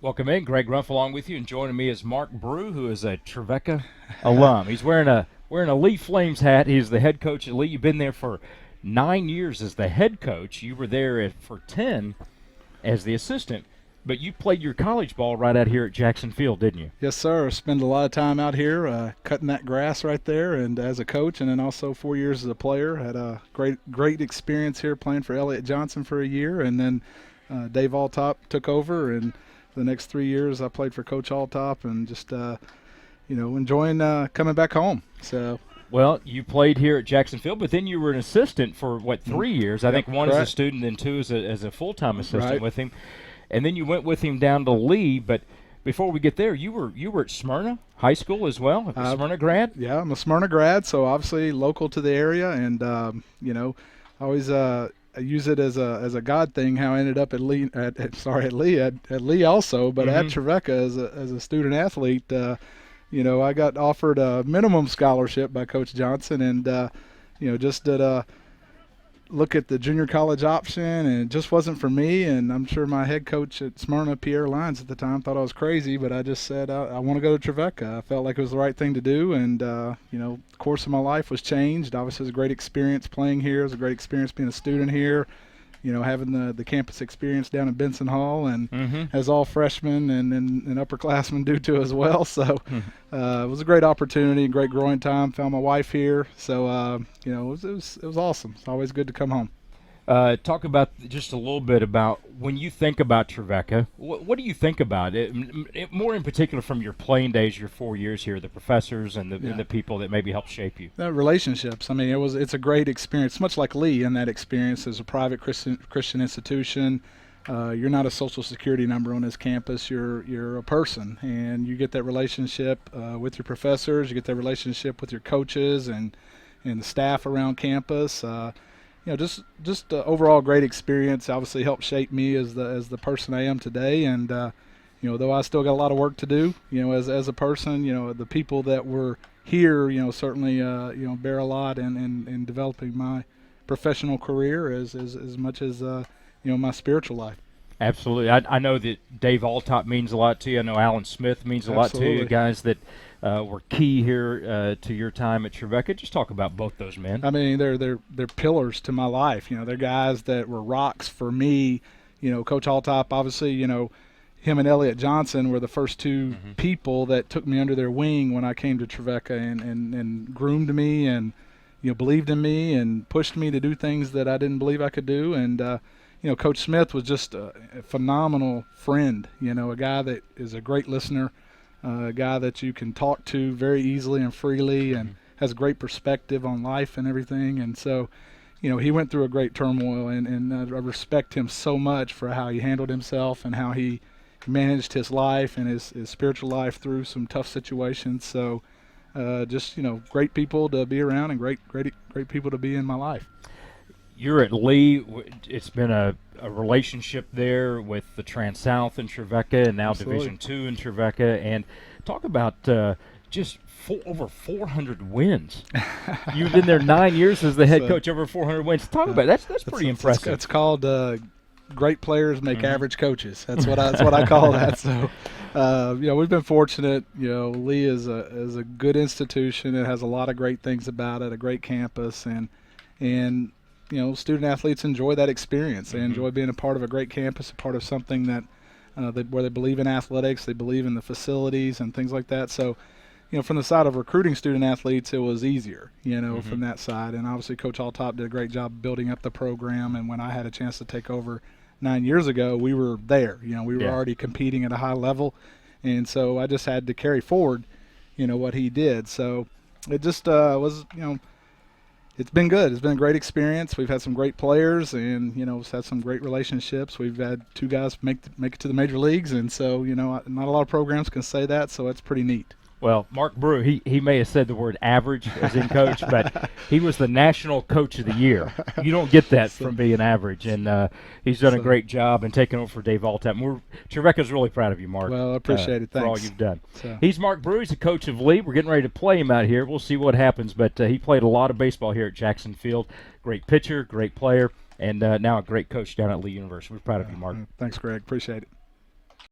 Welcome in, Greg Ruff along with you, and joining me is Mark Brew, who is a Trevecca alum. He's wearing a Lee Flames hat. He's the head coach at Lee. You've been there for 9 years as the head coach. You were there for 10 as the assistant, but you played your college ball right out here at Jackson Field, didn't you? Yes, sir. Spend a lot of time out here cutting that grass right there, and as a coach, and then also 4 years as a player. Had a great experience here playing for Elliott Johnson for a year, and then Dave Altop took over, and the next 3 years I played for Coach Altop, and just enjoying coming back home. So. Well, you played here at Jackson Field, but then you were an assistant for, 3 years? I think one as a Correct. student and two as a full-time assistant Right. with him. And then you went with him down to Lee, but before we get there, you were at Smyrna High School as well, a Smyrna grad? Yeah, I'm a Smyrna grad, so obviously local to the area, and I always I use it as a God thing how I ended up at Lee at Lee also, but at Trevecca as a student athlete. I got offered a minimum scholarship by Coach Johnson, and just did a look at the junior college option, and it just wasn't for me. And I'm sure my head coach at Smyrna, Pierre Lyons at the time, thought I was crazy, but I just said I want to go to Trevecca. I felt like it was the right thing to do, and the course of my life was changed. Obviously, it was a great experience playing here. It was a great experience being a student here. Having the campus experience down in Benson Hall, and as all freshmen and upperclassmen do too as well. So it was a great opportunity, great growing time. Found my wife here, so it was awesome. It's always good to come home. Talk about just a little bit about when you think about Trevecca. What do you think about it? More in particular from your playing days, your 4 years here, the professors and the people that maybe helped shape you. Relationships. I mean, it's a great experience, much like Lee in that experience as a private Christian institution. You're not a social security number on this campus. You're a person, and you get that relationship with your professors. You get that relationship with your coaches and the staff around campus. Just overall great experience. Obviously helped shape me as the person I am today. And though I still got a lot of work to do, as a person, the people that were here, certainly bear a lot in developing my professional career as much as my spiritual life. Absolutely. I know that Dave Altop means a lot to you. I know Alan Smith means a lot to you, Absolutely. guys that were key here to your time at Trevecca. Just talk about both those men. I mean, they're pillars to my life. They're guys that were rocks for me. Coach Altop, obviously, him and Elliott Johnson were the first two people that took me under their wing when I came to Trevecca, and groomed me, and believed in me and pushed me to do things that I didn't believe I could do. And Coach Smith was just a phenomenal friend. A guy that is a great listener, a guy that you can talk to very easily and freely, and has a great perspective on life and everything. And so, he went through a great turmoil, and I respect him so much for how he handled himself and how he managed his life and his spiritual life through some tough situations. So just great people to be around, and great people to be in my life. You're at Lee. It's been a relationship there with the Trans-South in Trevecca and now Absolutely. Division II in Trevecca. And talk about just over 400 wins. You've been there 9 years as the head coach, over 400 wins. Talk about it. That's pretty impressive. It's called great players make average coaches. That's what I call that. So, we've been fortunate. Lee is a good institution. It has a lot of great things about it. A great campus, and student athletes enjoy that experience. They enjoy being a part of a great campus, a part of something that where they believe in athletics, they believe in the facilities and things like that. So, from the side of recruiting student athletes, it was easier, from that side. And obviously, Coach Altop did a great job building up the program. And when I had a chance to take over 9 years ago, we were there. We were already competing at a high level, and so I just had to carry forward, what he did. So it just was, it's been good. It's been a great experience. We've had some great players, and we've had some great relationships. We've had two guys make it to the major leagues, and so not a lot of programs can say that. So it's pretty neat. Well, Mark Brew, he may have said the word average as in coach, but he was the National Coach of the Year. You don't get that from being average, and he's done a great job in taking over for Dave Altap. Trevecca's really proud of you, Mark. Well, I appreciate it. Thanks. For all you've done. So. He's Mark Brew. He's the coach of Lee. We're getting ready to play him out here. We'll see what happens, but he played a lot of baseball here at Jackson Field. Great pitcher, great player, and now a great coach down at Lee University. We're proud of you, Mark. Thanks, Greg. Appreciate it.